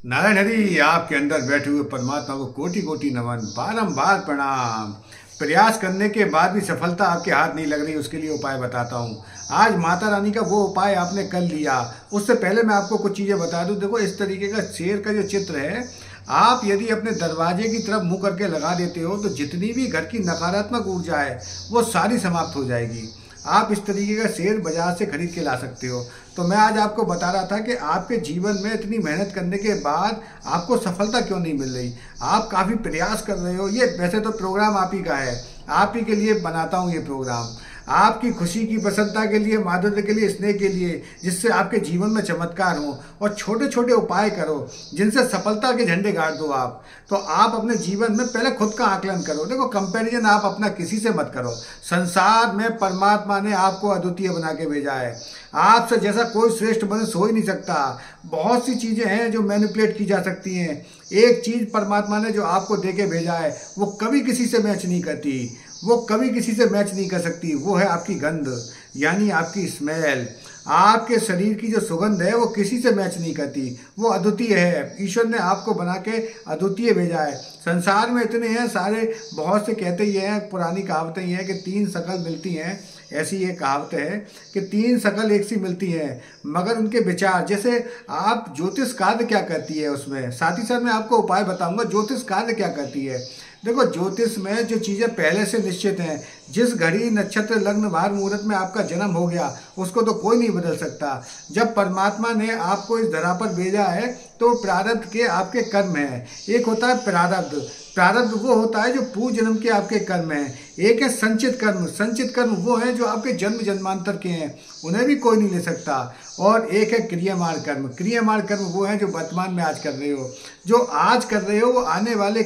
नारायण हरि, आपके अंदर बैठे हुए परमात्मा को कोटि कोटि नमन, बारंबार प्रणाम। प्रयास करने के बाद भी सफलता आपके हाथ नहीं लग रही, उसके लिए उपाय बताता हूँ। आज माता रानी का वो उपाय आपने कर लिया, उससे पहले मैं आपको कुछ चीज़ें बता दूँ। देखो, इस तरीके का शेर का जो चित्र है, आप यदि अपने दरवाजे की तरफ मुंह करके लगा देते हो तो जितनी भी घर की नकारात्मक ऊर्जा है वो सारी समाप्त हो जाएगी। आप इस तरीके का शेर बाजार से खरीद के ला सकते हो। तो मैं आज आपको बता रहा था कि आपके जीवन में इतनी मेहनत करने के बाद आपको सफलता क्यों नहीं मिल रही। आप काफ़ी प्रयास कर रहे हो। ये वैसे तो प्रोग्राम आप ही का है, आप ही के लिए बनाता हूँ ये प्रोग्राम, आपकी खुशी की प्रसन्नता के लिए, माधुर्य के लिए, स्नेह के लिए, जिससे आपके जीवन में चमत्कार हो। और छोटे छोटे उपाय करो जिनसे सफलता के झंडे गाड़ दो आप। तो आप अपने जीवन में पहले खुद का आकलन करो। देखो, कंपैरिजन आप अपना किसी से मत करो। संसार में परमात्मा ने आपको अद्वितीय बना के भेजा है। आपसे जैसा कोई श्रेष्ठ मनुष्य हो ही नहीं सकता। बहुत सी चीज़ें हैं जो मैनिपुलेट की जा सकती हैं। एक चीज़ परमात्मा ने जो आपको दे के भेजा है वो कभी किसी से मैच नहीं करती, वो कभी किसी से मैच नहीं कर सकती। वो है आपकी गंध, यानी आपकी स्मेल। आपके शरीर की जो सुगंध है वो किसी से मैच नहीं करती, वो अद्वितीय है। ईश्वर ने आपको बना के अद्वितीय भेजा है। संसार में इतने हैं सारे, बहुत से कहते ही हैं, पुरानी कहावतें ही हैं कि तीन शकल मिलती हैं। ऐसी ये कहावत है कि तीन शकल एक सी मिलती हैं, मगर उनके विचार, जैसे आप ज्योतिष कार्य क्या करती है उसमें, साथ ही साथ मैं आपको उपाय बताऊंगा ज्योतिष कार्य क्या करती है। देखो, ज्योतिष में जो चीज़ें पहले से निश्चित हैं, जिस घड़ी नक्षत्र लग्न वार मुहूर्त में आपका जन्म हो गया उसको तो कोई नहीं बदल सकता। जब परमात्मा ने आपको इस धरा पर भेजा है तो प्रारब्ध के आपके कर्म हैं। एक होता है प्रारब्ध, प्रारब्ध वो होता है जो पूर्व जन्म के आपके कर्म हैं। एक है संचित कर्म, संचित कर्म वो हैं जो आपके जन्म जन्मांतर के हैं, उन्हें भी कोई नहीं ले सकता। और एक है क्रियामान कर्म, क्रियामान कर्म वो हैं जो वर्तमान में आज कर रहे हो। जो आज कर रहे हो वो आने वाले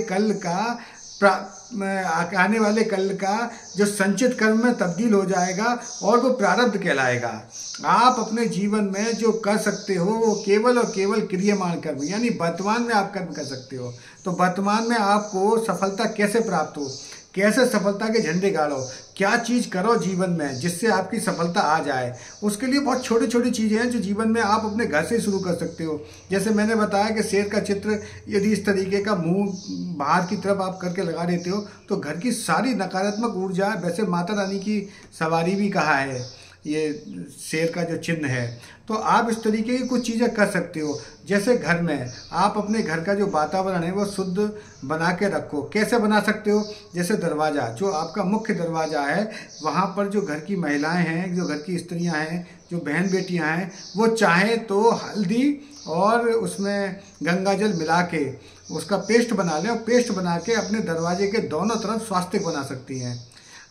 कल का जो संचित कर्म में तब्दील हो जाएगा और वो प्रारब्ध कहलाएगा। आप अपने जीवन में जो कर सकते हो वो केवल और केवल क्रियमान कर्म, यानी वर्तमान में आप कर्म कर सकते हो। तो वर्तमान में आपको सफलता कैसे प्राप्त हो, कैसे सफलता के झंडे गाड़ो, क्या चीज़ करो जीवन में जिससे आपकी सफलता आ जाए। उसके लिए बहुत छोटी छोटी चीज़ें हैं जो जीवन में आप अपने घर से शुरू कर सकते हो। जैसे मैंने बताया कि शेर का चित्र यदि इस तरीके का मुंह बाहर की तरफ आप करके लगा देते हो तो घर की सारी नकारात्मक ऊर्जा, वैसे माता रानी की सवारी भी कहा है ये शेर का जो चिन्ह है, तो आप इस तरीके की कुछ चीज़ें कर सकते हो। जैसे घर में आप अपने घर का जो वातावरण है वो शुद्ध बना के रखो। कैसे बना सकते हो, जैसे दरवाज़ा, जो आपका मुख्य दरवाज़ा है, वहाँ पर जो घर की महिलाएं हैं, जो घर की स्त्रियां हैं, जो बहन बेटियां हैं, वो चाहें तो हल्दी और उसमें गंगा जल मिला के उसका पेस्ट बना लें और पेस्ट बना के अपने दरवाजे के दोनों तरफ स्वास्तिक बना सकती हैं।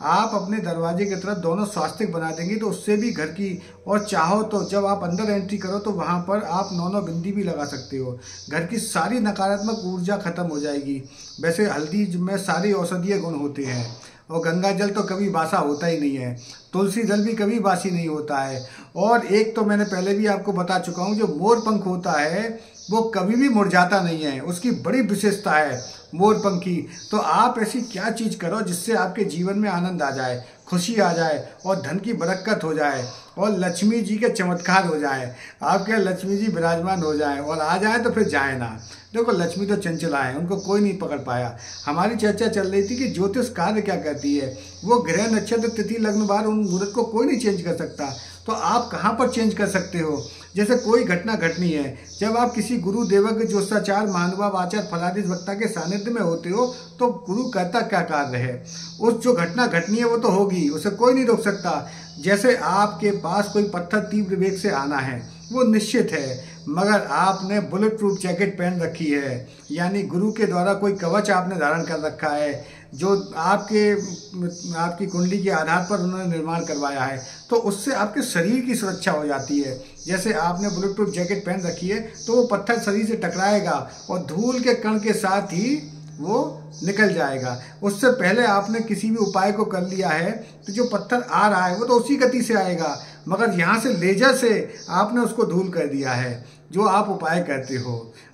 आप अपने दरवाजे की तरफ दोनों स्वास्तिक बना देंगे तो उससे भी घर की, और चाहो तो जब आप अंदर एंट्री करो तो वहाँ पर आप 9 बिंदी भी लगा सकते हो। घर की सारी नकारात्मक ऊर्जा खत्म हो जाएगी। वैसे हल्दी में सारे औषधीय गुण होते हैं और गंगा जल तो कभी बासा होता ही नहीं है, तुलसी जल भी कभी बासी नहीं होता है। और एक तो मैंने पहले भी आपको बता चुका हूँ, जो मोर पंख होता है वो कभी भी मुरझाता नहीं है, उसकी बड़ी विशेषता है मोर पंखी। तो आप ऐसी क्या चीज़ करो जिससे आपके जीवन में आनंद आ जाए, खुशी आ जाए और धन की बरकत हो जाए और लक्ष्मी जी के चमत्कार हो जाए, आपके लक्ष्मी जी विराजमान हो जाए, और आ जाए तो फिर जाए ना। देखो, लक्ष्मी तो चंचला है, उनको कोई नहीं पकड़ पाया। हमारी चर्चा चल रही थी कि ज्योतिष कार्य क्या कहती है। वो ग्रह नक्षत्र तिथि लग्न वार उन मुहूर्त को कोई नहीं चेंज कर सकता, तो आप कहाँ पर चेंज कर सकते हो। जैसे कोई घटना घटनी है, जब आप किसी गुरु देवज्ञ ज्योतिषाचार्य महानुभाव आचार्य फलादीस वक्ता के सानिध्य में होते हो तो गुरु कहता क्या कार्य है, उस जो घटना घटनी है वो तो होगी, उसे कोई नहीं रोक सकता। जैसे आपके पास कोई पत्थर तीव्र वेग से आना है वो निश्चित है, मगर आपने बुलेट प्रूफ जैकेट पहन रखी है, यानी गुरु के द्वारा कोई कवच आपने धारण कर रखा है जो आपकी कुंडली के आधार पर उन्होंने निर्माण करवाया है, तो उससे आपके शरीर की सुरक्षा हो जाती है। जैसे आपने बुलेट प्रूफ जैकेट पहन रखी है तो वो पत्थर शरीर से टकराएगा और धूल के कण के साथ ही वो निकल जाएगा। उससे पहले आपने किसी भी उपाय को कर लिया है तो जो पत्थर आ रहा है वो तो उसी गति से आएगा, मगर यहाँ से लेजर से आपने उसको धूल कर दिया है। जो आप उपाय करते हो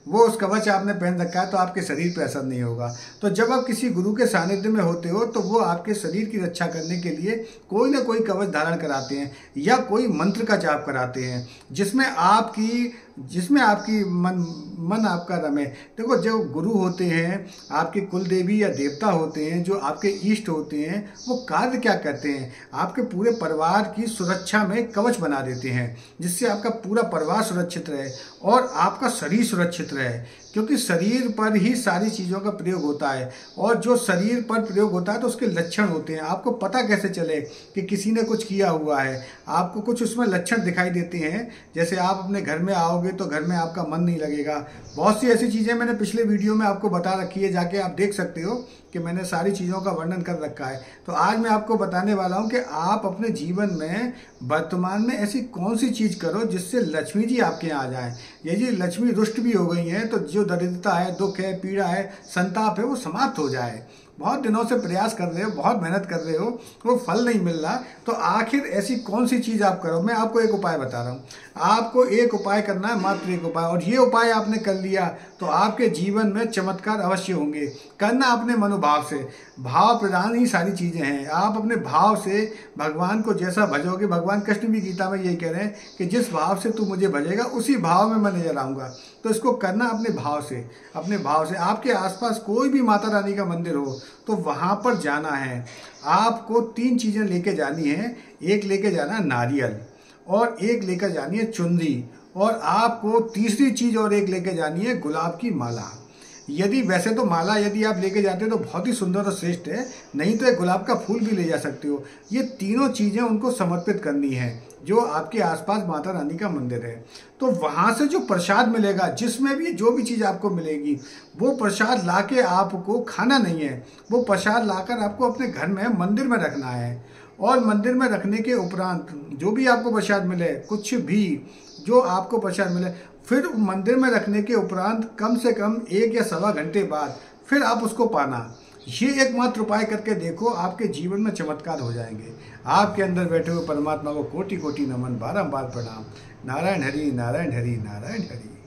वो उस कवच आपने पहन रखा है तो आपके शरीर पर असर नहीं होगा। तो जब आप किसी गुरु के सानिध्य में होते हो तो वो आपके शरीर की रक्षा करने के लिए कोई ना कोई कवच धारण कराते हैं या कोई मंत्र का जाप कराते हैं, जिसमें आपकी जिसमें आपकी मन आपका रमे। देखो, जो गुरु होते हैं, आपके कुल देवी या देवता होते हैं, जो आपके इष्ट होते हैं, वो कार्य क्या करते हैं, आपके पूरे परिवार की सुरक्षा में कवच बना देते हैं, जिससे आपका पूरा परिवार सुरक्षित रहे और आपका शरीर सुरक्षित रहे। क्योंकि शरीर पर ही सारी चीज़ों का प्रयोग होता है, और जो शरीर पर प्रयोग होता है तो उसके लक्षण होते हैं। आपको पता कैसे चले कि किसी ने कुछ किया हुआ है? आपको कुछ उसमें लक्षण दिखाई देते हैं। जैसे आप अपने घर में आओगे तो घर में आपका मन नहीं लगेगा। बहुत सी ऐसी चीज़ें मैंने पिछले वीडियो में आपको बता रखी है, जाके आप देख सकते हो कि मैंने सारी चीज़ों का वर्णन कर रखा है। तो आज मैं आपको बताने वाला हूं कि आप अपने जीवन में वर्तमान में ऐसी कौन सी चीज़ करो जिससे लक्ष्मी जी आपके यहाँ आ जाए। यदि लक्ष्मी रुष्ट भी हो गई हैं तो जो दरिद्रता है, दुख है, पीड़ा है, संताप है, वो समाप्त हो जाए। बहुत दिनों से प्रयास कर रहे हो, बहुत मेहनत कर रहे हो, वो फल नहीं मिल रहा, तो आखिर ऐसी कौन सी चीज़ आप करो। मैं आपको एक उपाय बता रहा हूँ। आपको एक उपाय करना है, मात्र एक उपाय, और ये उपाय आपने कर लिया तो आपके जीवन में चमत्कार अवश्य होंगे। करना अपने मनोभाव से, भाव प्रधान ही सारी चीज़ें हैं। आप अपने भाव से भगवान को जैसा भजोगे, भगवान कृष्ण भी गीता में यही कह रहे हैं कि जिस भाव से तू मुझे भजेगा उसी भाव में मैं नजर आऊँगा। तो इसको करना अपने भाव से, अपने भाव से। आपके आसपास कोई भी माता रानी का मंदिर हो तो वहाँ पर जाना है। आपको 3 चीज़ें लेके जानी है। एक लेके जाना है नारियल, और एक लेकर जानी है चुनरी, और आपको तीसरी चीज़ और एक लेके जानी है गुलाब की माला। यदि वैसे तो माला यदि आप लेके जाते हो तो बहुत ही सुंदर और श्रेष्ठ है, नहीं तो एक गुलाब का फूल भी ले जा सकते हो। ये तीनों चीज़ें उनको समर्पित करनी है जो आपके आसपास माता रानी का मंदिर है। तो वहाँ से जो प्रसाद मिलेगा, जिसमें भी जो भी चीज़ आपको मिलेगी, वो प्रसाद लाके आपको खाना नहीं है, वो प्रसाद लाकर आपको अपने घर में मंदिर में रखना है। और मंदिर में रखने के उपरांत जो भी आपको प्रसाद मिले, कुछ भी जो आपको प्रसाद मिले, फिर मंदिर में रखने के उपरांत कम से कम 1 या सवा घंटे बाद फिर आप उसको पाना। ये एकमात्र उपाय करके देखो, आपके जीवन में चमत्कार हो जाएंगे। आपके अंदर बैठे हुए परमात्मा को कोटि कोटि नमन, बारंबार प्रणाम। नारायण हरि, नारायण हरि, नारायण हरि।